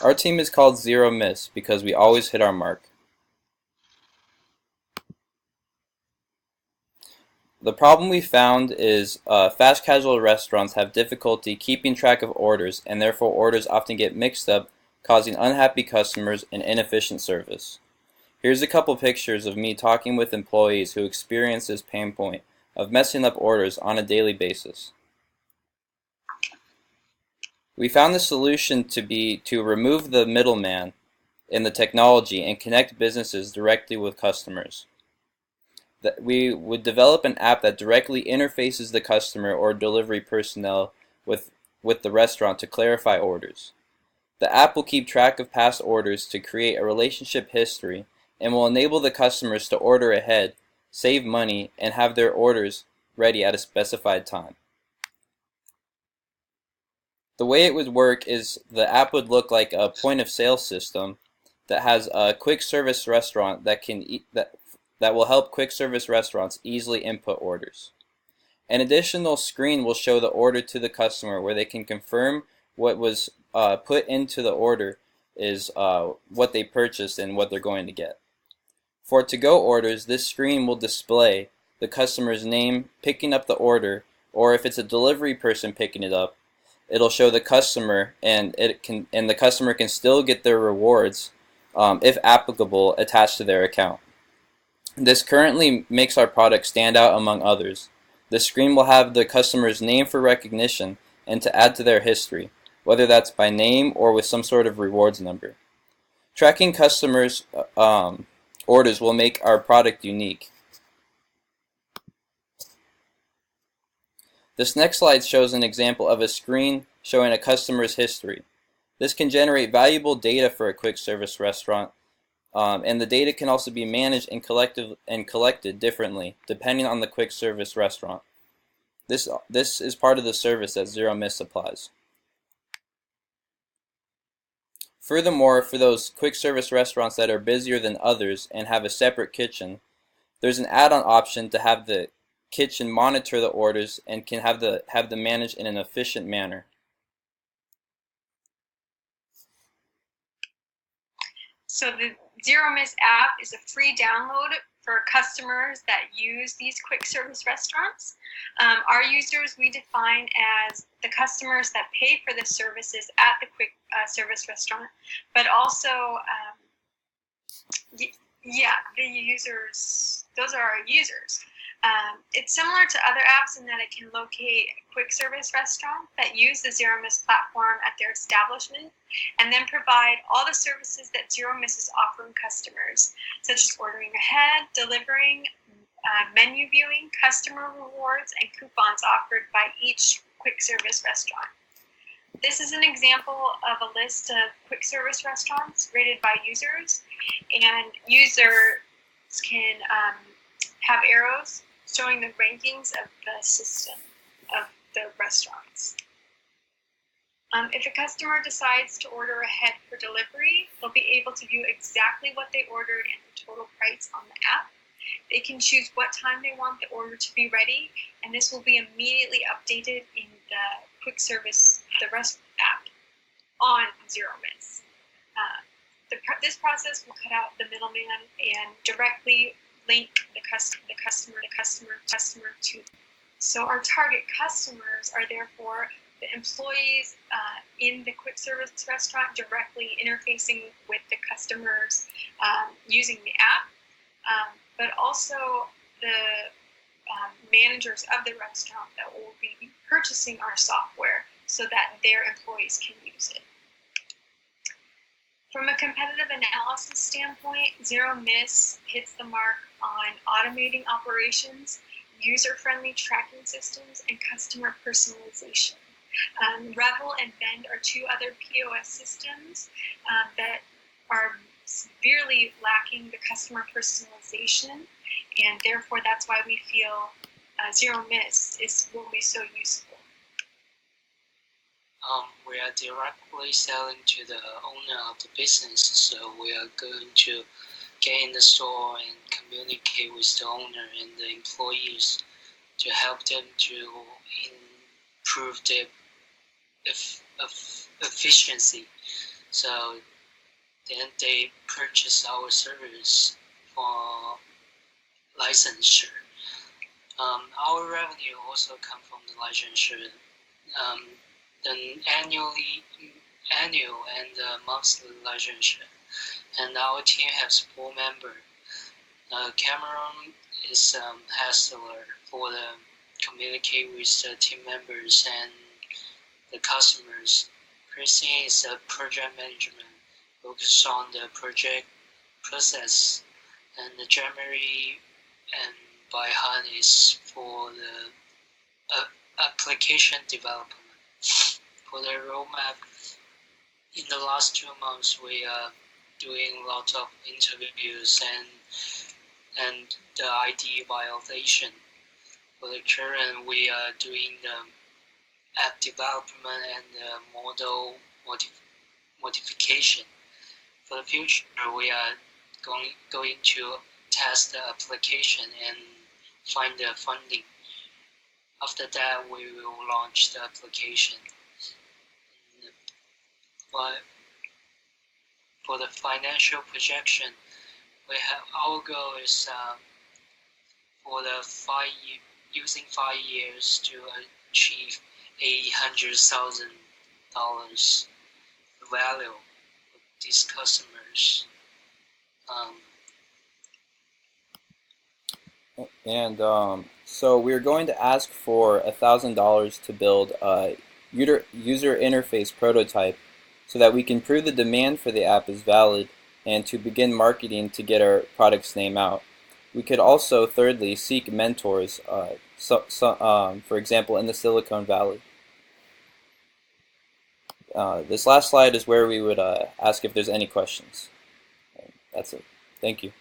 Our team is called Zero Miss because we always hit our mark. The problem we found is fast casual restaurants have difficulty keeping track of orders, and therefore orders often get mixed up, causing unhappy customers and inefficient service. Here's a couple pictures of me talking with employees who experience this pain point of messing up orders on a daily basis. We found the solution to be to remove the middleman in the technology and connect businesses directly with customers. That we would develop an app that directly interfaces the customer or delivery personnel with the restaurant to clarify orders. The app will keep track of past orders to create a relationship history and will enable the customers to order ahead, save money, and have their orders ready at a specified time. The way it would work is the app would look like a point of sale system that has a quick service restaurant that will help quick service restaurants easily input orders. An additional screen will show the order to the customer where they can confirm what was put into the order is what they purchased and what they're going to get. For to-go orders, this screen will display the customer's name picking up the order, or if it's a delivery person picking it up, it'll show the customer, and the customer can still get their rewards, if applicable, attached to their account. This currently makes our product stand out among others. The screen will have the customer's name for recognition and to add to their history, whether that's by name or with some sort of rewards number. Tracking customers' orders will make our product unique. This next slide shows an example of a screen showing a customer's history. This can generate valuable data for a quick service restaurant, and the data can also be managed and collected differently depending on the quick service restaurant. This is part of the service that ZeroMiss applies. Furthermore, for those quick service restaurants that are busier than others and have a separate kitchen, there's an add-on option to have the kitchen monitor the orders and can have them managed in an efficient manner. So the ZeroMiss app is a free download for customers that use these quick service restaurants. Our users we define as the customers that pay for the services at the quick service restaurant, but also, the users, those are our users. It's similar to other apps in that it can locate a quick service restaurant that use the ZeroMiss platform at their establishment and then provide all the services that ZeroMiss is offering customers, such as ordering ahead, delivering, menu viewing, customer rewards, and coupons offered by each quick service restaurant. This is an example of a list of quick service restaurants rated by users, and users can have arrows showing the rankings of the system of the restaurants. If a customer decides to order ahead for delivery, they'll be able to view exactly what they ordered and the total price on the app. They can choose what time they want the order to be ready, and this will be immediately updated in the quick service, the restaurant app on ZeroMiss. This process will cut out the middleman and directly link the customer to. So our target customers are therefore the employees in the quick service restaurant directly interfacing with the customers using the app, but also the managers of the restaurant that will be purchasing our software so that their employees can use it. From a competitive analysis standpoint, ZeroMiss hits the mark on automating operations, user-friendly tracking systems, and customer personalization. Revel and Bend are two other POS systems that are severely lacking the customer personalization, and therefore that's why we feel ZeroMiss will be so useful. We are directly selling to the owner of the business, so we are going to get in the store and communicate with the owner and the employees to help them to improve their efficiency. So then they purchase our service for licensure. Our revenue also come from the licensure. The annual and monthly licensure. And our team has 4 members. Cameron is hassler for the communicate with the team members and the customers. Christine is a project management, focused on the project process, and the Jeremy and Baihan is for the application development. For the roadmap, in the last 2 months, we are doing lots of interviews and the ID validation. For the current, we are doing the app development and the model modification. For the future, we are going to test the application and find the funding. After that, we will launch the application. But for the financial projection, our goal is for the using 5 years to achieve $800,000 value of these customers. So we're going to ask for $1,000 to build a user interface prototype so that we can prove the demand for the app is valid and to begin marketing to get our product's name out. We could also, thirdly, seek mentors, for example, in the Silicon Valley. This last slide is where we would ask if there's any questions. That's it. Thank you.